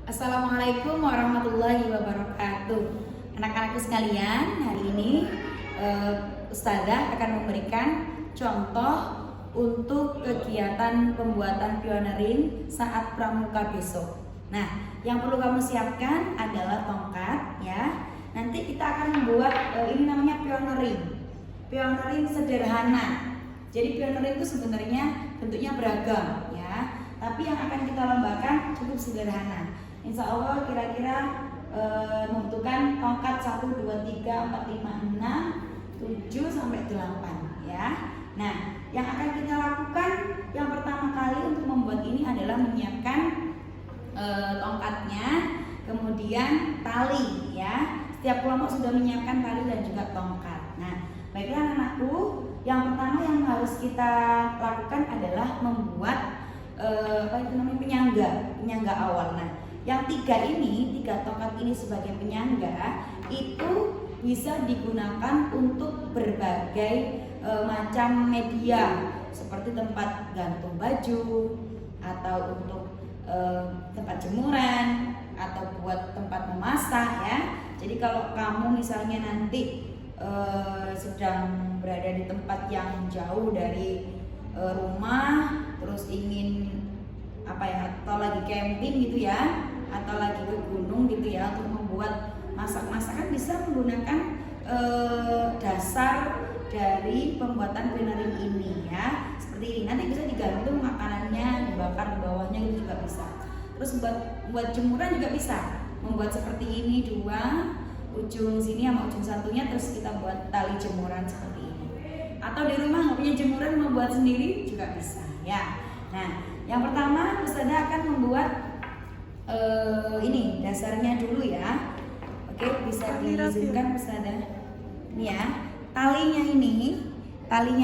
Assalamualaikum warahmatullahi wabarakatuh. Anak-anakku sekalian, hari ini Ustazah akan memberikan contoh untuk kegiatan pembuatan pioneering saat pramuka besok. Nah, yang perlu kamu siapkan adalah tongkat ya. Nanti kita akan membuat ini namanya pioneering. Pioneering sederhana. Jadi pioneering itu sebenarnya bentuknya beragam ya. Tapi yang akan kita lombakan cukup sederhana. Insya Allah kira-kira membutuhkan tongkat 1, 2, 3, 4, 5, 6, 7 sampai 8 ya. Nah, yang akan kita lakukan yang pertama kali untuk membuat ini adalah menyiapkan tongkatnya, kemudian tali ya. Setiap kelompok sudah menyiapkan tali dan juga tongkat. Nah, baiklah anakku, yang pertama yang harus kita lakukan adalah membuat penyangga awal. Nah, yang tiga tongkat ini sebagai penyangga itu bisa digunakan untuk berbagai macam media seperti tempat gantung baju atau untuk tempat jemuran atau buat tempat memasak ya. Jadi kalau kamu misalnya nanti sedang berada di tempat yang jauh dari rumah, terus ingin atau lagi camping gitu ya, atau lagi ke gunung gitu ya, untuk membuat masakan bisa menggunakan dasar dari pembuatan pioneering ini ya, seperti ini. Nanti bisa digantung makanannya, dibakar di bawahnya itu juga bisa. Terus buat jemuran juga bisa, membuat seperti ini, dua ujung sini sama ujung satunya, terus kita buat tali jemuran seperti ini. Atau di rumah nggak punya jemuran, membuat sendiri juga bisa ya. Nah, yang pertama Ustazah akan membuat ini dasarnya dulu ya. Oke, bisa diizinkan Ustazah. Ini ya, talinya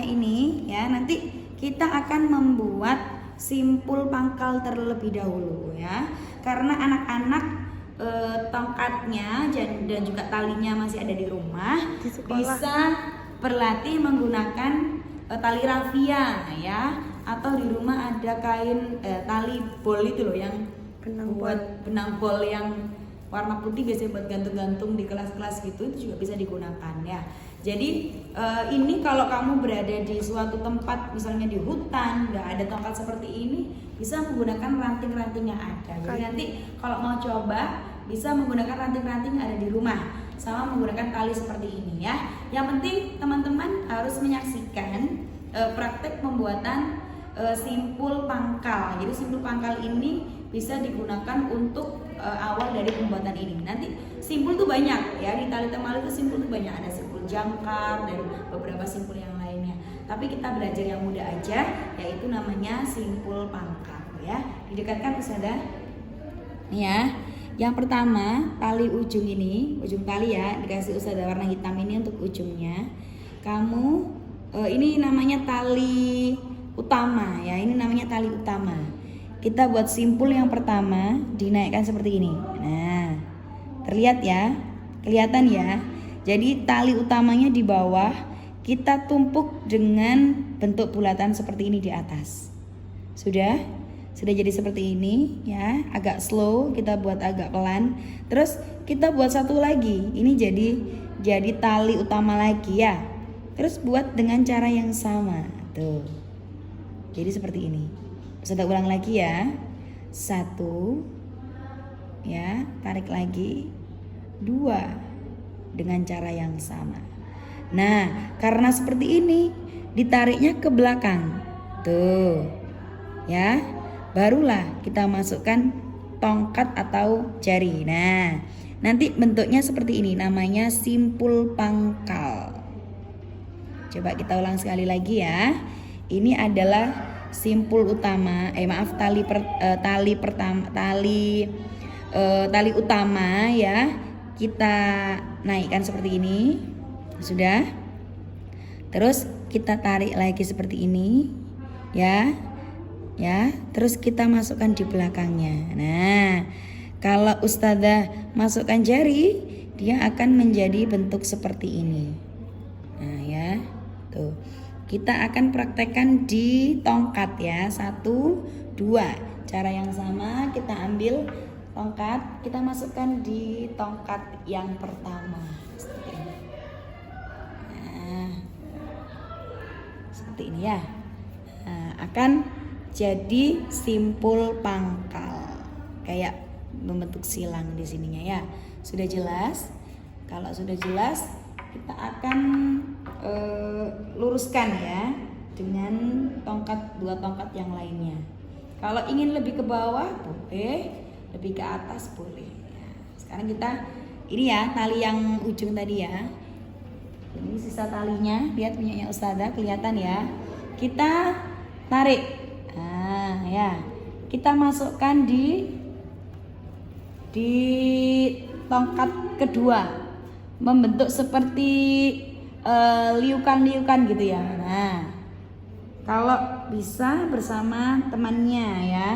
ini ya. Nanti kita akan membuat simpul pangkal terlebih dahulu ya. Karena anak-anak tongkatnya dan juga talinya masih ada di rumah, bisa berlatih menggunakan tali rafia ya, atau di rumah ada kain tali bol itu loh, yang benang bol yang warna putih, biasanya buat gantung-gantung di kelas-kelas gitu, itu juga bisa digunakan ya. Jadi ini kalau kamu berada di suatu tempat misalnya di hutan, nggak ada tongkat seperti ini, bisa menggunakan ranting-ranting yang ada. Jadi nanti kalau mau coba bisa menggunakan ranting-ranting yang ada di rumah, sama menggunakan tali seperti ini ya. Yang penting teman-teman harus menyaksikan praktek pembuatan simpul pangkal. Jadi simpul pangkal ini bisa digunakan untuk awal dari pembuatan ini. Nanti simpul tuh banyak ya, di tali temali itu simpul tuh banyak, ada simpul jangkar dan beberapa simpul yang lainnya. Tapi kita belajar yang mudah aja, yaitu namanya simpul pangkal ya. Didekatkan Ustazah. Ya. Yang pertama, tali ujung ini, ujung tali ya, dikasih Ustazah warna hitam ini untuk ujungnya. Kamu ini namanya tali utama ya, ini namanya tali utama. Kita buat simpul yang pertama, dinaikkan seperti ini. Nah, terlihat ya, kelihatan ya. Jadi tali utamanya di bawah, kita tumpuk dengan bentuk bulatan seperti ini di atas. Sudah jadi seperti ini ya, agak slow, kita buat agak pelan. Terus kita buat satu lagi, ini jadi tali utama lagi ya. Terus buat dengan cara yang sama tuh. Jadi seperti ini. Sudah ulang lagi ya. 1 ya, tarik lagi. 2 dengan cara yang sama. Nah, karena seperti ini, ditariknya ke belakang. Tuh. Ya. Barulah kita masukkan tongkat atau jari. Nah, nanti bentuknya seperti ini, namanya simpul pangkal. Coba kita ulang sekali lagi ya. Ini adalah simpul utama, tali utama ya. Kita naikkan seperti ini. Sudah. Terus kita tarik lagi seperti ini. Ya, terus kita masukkan di belakangnya. Nah, kalau Ustazah masukkan jari, dia akan menjadi bentuk seperti ini. Nah ya, tuh. Kita akan praktekkan di tongkat ya. 1, 2. Cara yang sama, kita ambil tongkat, kita masukkan di tongkat yang pertama seperti ini. Nah, seperti ini ya. Nah, akan jadi simpul pangkal kayak membentuk silang di sininya ya. Sudah jelas? Kalau sudah jelas, kita akan luruskan ya dengan dua tongkat yang lainnya. Kalau ingin lebih ke bawah boleh, lebih ke atas boleh. Ya, sekarang kita ini ya tali yang ujung tadi ya. Ini sisa talinya, lihat punyanya Ustazah kelihatan ya. Kita tarik. Nah, ya. Kita masukkan di tongkat kedua. Membentuk seperti liukan-liukan gitu ya. Nah, kalau bisa bersama temannya ya,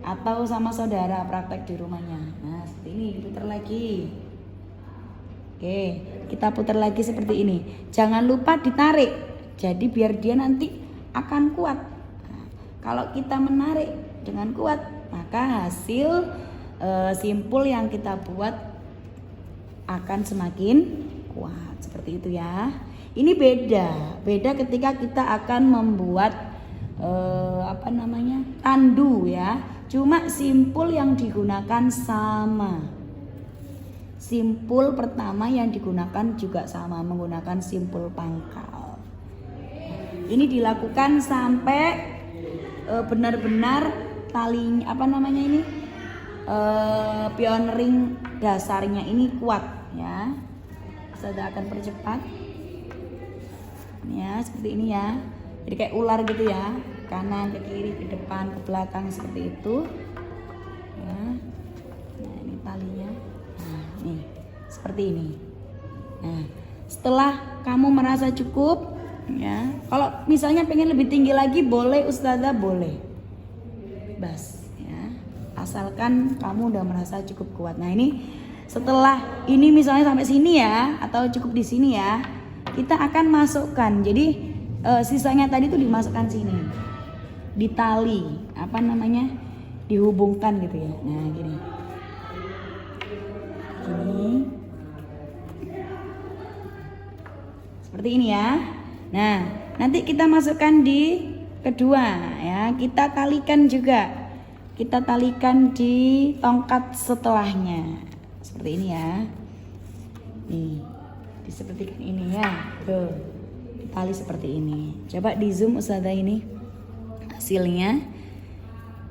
atau sama saudara praktek di rumahnya. Nah, seperti ini diputar lagi. Oke, kita putar lagi seperti ini. Jangan lupa ditarik. Jadi biar dia nanti akan kuat. Nah, kalau kita menarik dengan kuat, maka hasil simpul yang kita buat akan semakin kuat. Seperti itu ya. Ini beda ketika kita akan membuat tandu ya. Cuma simpul yang digunakan sama. Simpul pertama yang digunakan juga sama, menggunakan simpul pangkal. Ini dilakukan sampai benar-benar tali pion ring dasarnya ini kuat ya. Saya akan percepat. Ya, seperti ini ya. Jadi kayak ular gitu ya. Kanan ke kiri, ke depan, ke belakang seperti itu. Ya. Nah, ini talinya. Nah, nih. Seperti ini. Nah, setelah kamu merasa cukup ya. Kalau misalnya pengen lebih tinggi lagi boleh Ustazah, boleh. Bebas ya. Asalkan kamu udah merasa cukup kuat. Nah, ini setelah ini misalnya sampai sini ya, atau cukup di sini ya, kita akan masukkan. Jadi sisanya tadi tuh dimasukkan sini, di tali dihubungkan gitu ya. Nah gini, seperti ini ya. Nah nanti kita masukkan di kedua ya, kita talikan juga, kita talikan di tongkat setelahnya. Seperti ini ya. Nih, disepertikan ini ya. Tuh. Tali seperti ini. Coba di zoom Ustazah ini hasilnya.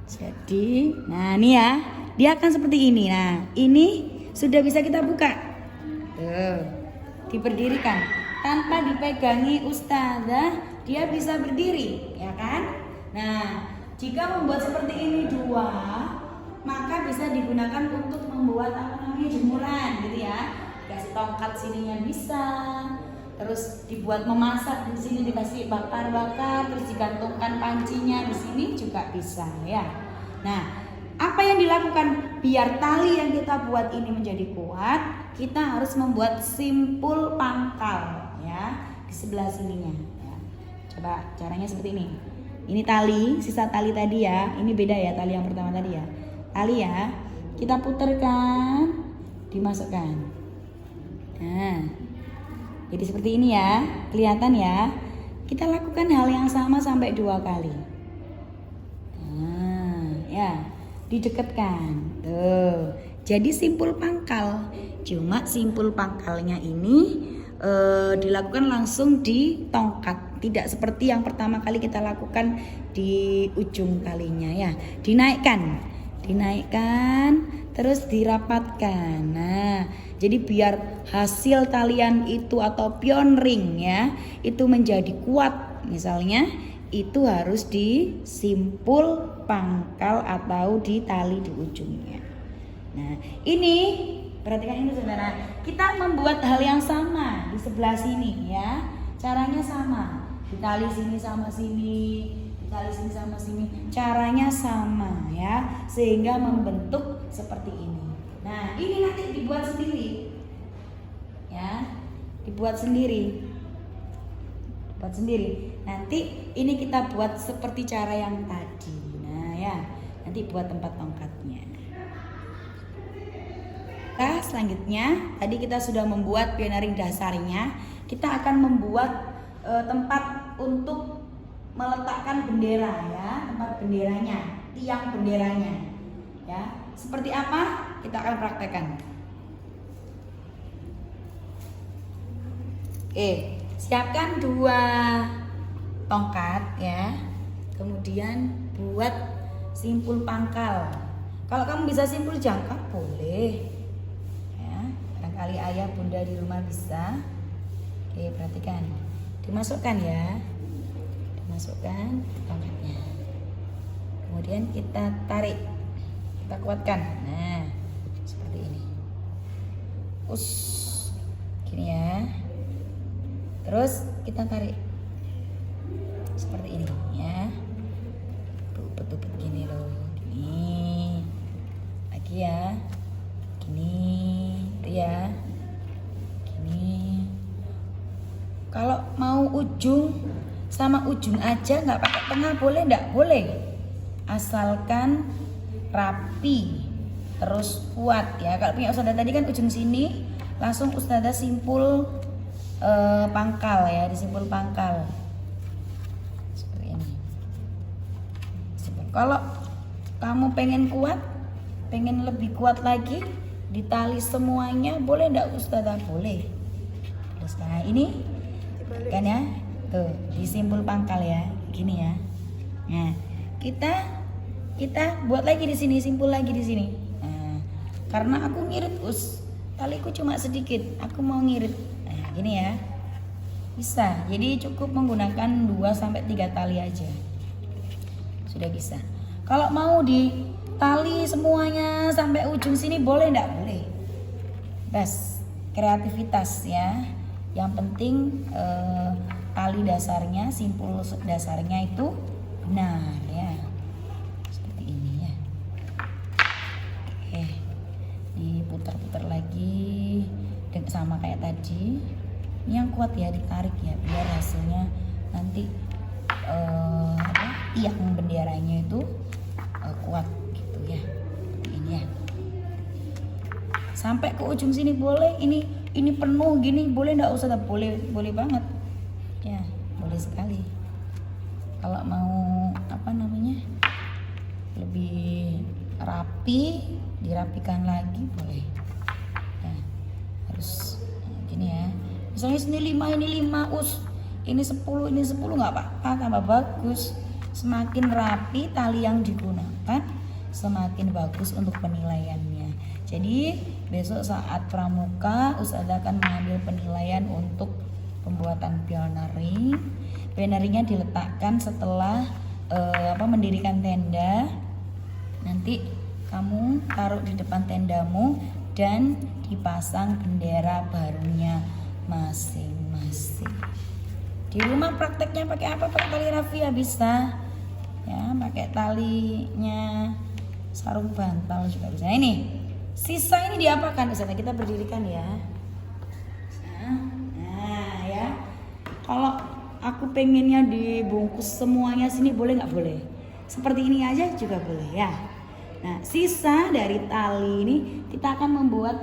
Jadi, nah ini ya. Dia akan seperti ini. Nah, ini sudah bisa kita buka. Tuh. Diberdirikan. Tanpa dipegangi Ustazah, dia bisa berdiri, ya kan? Nah, jika membuat seperti ini dua, maka bisa digunakan untuk membuat jemuran gitu ya. Dikasih tongkat sininya bisa, terus dibuat memasak di sini, dikasih bakar-bakar, terus digantungkan pancinya di sini juga bisa ya. Nah, apa yang dilakukan biar tali yang kita buat ini menjadi kuat? Kita harus membuat simpul pangkal ya di sebelah sininya. Ya. Coba caranya seperti ini. Ini tali, sisa tali tadi ya. Ini beda ya tali yang pertama tadi ya. Tali ya, kita putarkan, dimasukkan. Nah, jadi seperti ini ya, kelihatan ya. Kita lakukan hal yang sama sampai 2 kali. Nah, ya, didekatkan. Tuh, jadi simpul pangkal. Cuma simpul pangkalnya ini dilakukan langsung di tongkat, tidak seperti yang pertama kali kita lakukan di ujung talinya ya. Dinaikkan, terus dirapatkan. Nah, jadi biar hasil talian itu atau pion ring ya, itu menjadi kuat. Misalnya itu harus di simpul pangkal atau di tali di ujungnya. Nah, ini perhatikan ini saudara. Kita membuat hal yang sama di sebelah sini ya. Caranya sama. Di tali sini sama sini. Tali sini sama sini, caranya sama ya, sehingga membentuk seperti ini. Nah, ini nanti dibuat sendiri ya, dibuat sendiri. Nanti ini kita buat seperti cara yang tadi. Nah ya, nanti buat tempat tongkatnya. selanjutnya tadi kita sudah membuat pioneering dasarnya. Kita akan membuat tempat untuk meletakkan bendera ya, tempat benderanya, tiang benderanya ya. Seperti apa? Kita akan praktekkan. Oke, siapkan 2 tongkat ya. Kemudian buat simpul pangkal. Kalau kamu bisa simpul jangkar boleh ya, barangkali ayah bunda di rumah bisa. Oke, perhatikan, dimasukkan ya, dimasukkan tongkatnya, kemudian kita tarik, kita kuatkan. Nah, seperti ini, gini ya, terus kita tarik seperti ini ya, tupet gini loh, gini lagi ya, gini itu ya, gini. Kalau mau ujung sama ujung aja, nggak pakai tengah boleh nggak? Boleh, asalkan rapi terus kuat ya. Kalau punya Ustazah tadi kan ujung sini, langsung Ustazah simpul pangkal ya, disimpul pangkal seperti ini. Kalau kamu pengen kuat, pengen lebih kuat lagi, ditali semuanya boleh ndak Ustazah? Boleh. Terus nah ini kan ya, tuh disimpul pangkal ya, gini ya. Nah kita buat lagi di sini, simpul lagi di sini. Nah, karena aku ngirit taliku cuma sedikit, aku mau ngirit. Nah gini ya, bisa. Jadi cukup menggunakan 2-3 tali aja, sudah bisa. Kalau mau ditali semuanya sampai ujung sini boleh ndak? Boleh. Bas, kreativitas ya. Yang penting tali dasarnya, simpul dasarnya itu benar ya. Seperti ini ya. Oke. Diputar-putar lagi sama kayak tadi. Ini yang kuat ya, ditarik ya, biar hasilnya nanti tiang benderanya itu kuat gitu ya. Ini ya. Sampai ke ujung sini boleh. Ini penuh gini boleh nggak Ustazah? Boleh banget ya, boleh sekali. Kalau mau lebih rapi, dirapikan lagi boleh ya. Harus gini ya, misalnya sini 5, ini 5 ini 10, ini 10 nggak apa-apa, tambah bagus. Semakin rapi tali yang digunakan, semakin bagus untuk penilaiannya. Jadi besok saat pramuka Ustazah akan mengambil penilaian untuk pembuatan pioneering. Pioneeringnya diletakkan setelah mendirikan tenda. Nanti kamu taruh di depan tendamu dan dipasang bendera barunya masing-masing. Di rumah prakteknya pakai apa? Pakai tali rafia bisa ya, pakai talinya sarung bantal juga bisa. Ini sisa ini diapakan Ustazah? Kita berdirikan ya. Nah ya, kalau aku pengennya dibungkus semuanya sini boleh nggak? Boleh. Seperti ini aja juga boleh ya. Nah sisa dari tali ini kita akan membuat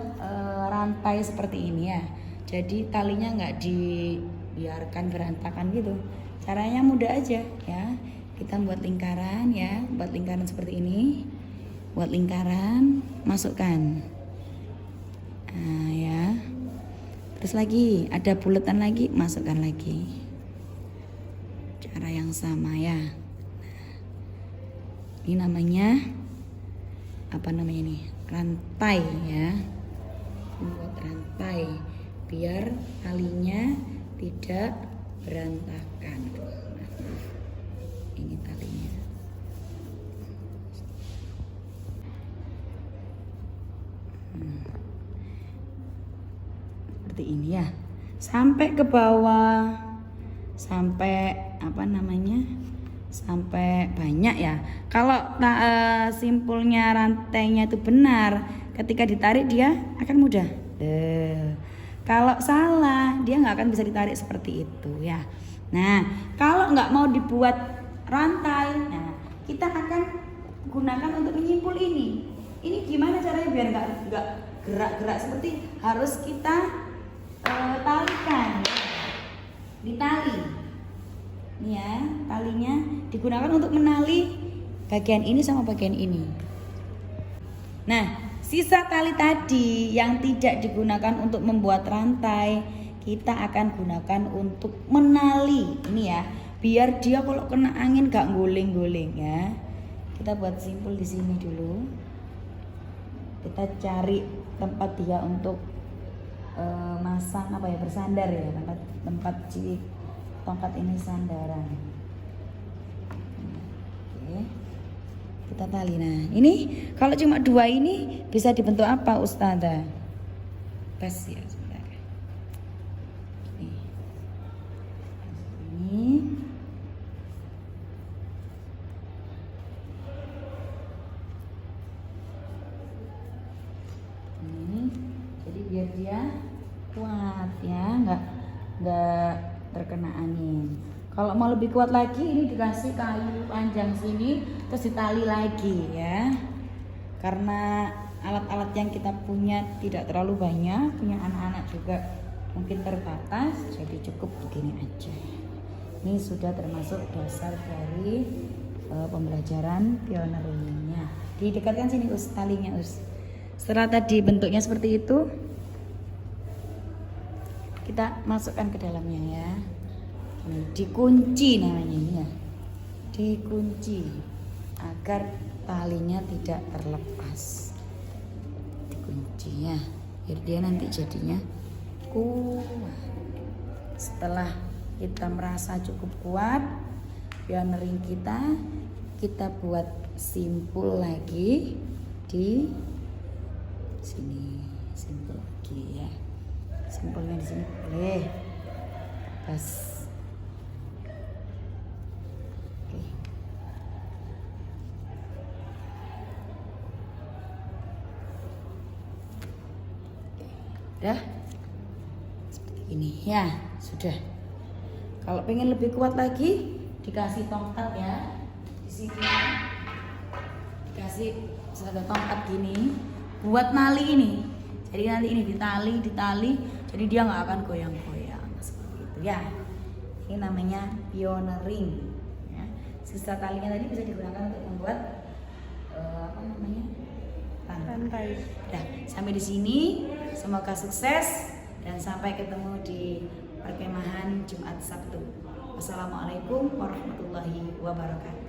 rantai seperti ini ya. Jadi talinya nggak dibiarkan berantakan gitu. Caranya mudah aja ya. Kita buat lingkaran ya, buat lingkaran seperti ini. Buat lingkaran, masukkan. Nah ya. Terus lagi ada buletan lagi, masukkan lagi. Cara yang sama ya. Ini namanya ini? Rantai ya. Membuat rantai biar talinya tidak berantakan. Ini talinya. Seperti ini ya, sampai ke bawah, sampai sampai banyak ya. Kalau simpulnya rantainya itu benar, ketika ditarik dia akan mudah. Kalau salah dia nggak akan bisa ditarik seperti itu ya. Nah kalau nggak mau dibuat rantai, nah kita akan gunakan untuk menyimpul ini ini gimana caranya biar nggak gerak-gerak, seperti harus kita talikan ya. Ditali. Ini ya, talinya digunakan untuk menali bagian ini sama bagian ini. Nah, sisa tali tadi yang tidak digunakan untuk membuat rantai, kita akan gunakan untuk menali. Ini ya, biar dia kalau kena angin gak guling-guling ya. Kita buat simpul di sini dulu. Kita cari tempat dia untuk masang apa ya, bersandar ya, tempat si tongkat ini sandaran. Oke. Kita tali. Nah, ini kalau cuma 2 ini bisa dibentuk apa, Ustazah? Tes ya, sebentar. Ini. Jadi biar dia kuat ya, nggak terkena angin. Kalau mau lebih kuat lagi, ini dikasih kayu panjang sini, terus ditali lagi ya. Karena alat-alat yang kita punya tidak terlalu banyak, punya anak-anak juga mungkin terbatas, jadi cukup begini aja. Ini sudah termasuk dasar dari pembelajaran pioneeringnya. Didekatkan sini Us, talinya Us. Setelah tadi bentuknya seperti itu, kita masukkan ke dalamnya ya. Ini dikunci namanya ini ya. Dikunci agar talinya tidak terlepas. Dikunci ya, biar dia nanti jadinya kuat. Setelah kita merasa cukup kuat pioneering kita buat simpul lagi di sini, simpul lagi ya. Simpulnya di sini boleh. Pas. Oke. Udah. Seperti ini ya, sudah. Kalau pengen lebih kuat lagi, dikasih tongkat ya. Di sini dikasih satu tongkat gini buat nali ini. Jadi nanti ini ditali, jadi dia nggak akan goyang-goyang seperti itu ya. Ini namanya pioneering. Ya. Sisa talinya tadi bisa digunakan untuk membuat apa namanya, rantai. Dah, sampai di sini. Semoga sukses dan sampai ketemu di perkemahan Jumat Sabtu. Wassalamualaikum warahmatullahi wabarakatuh.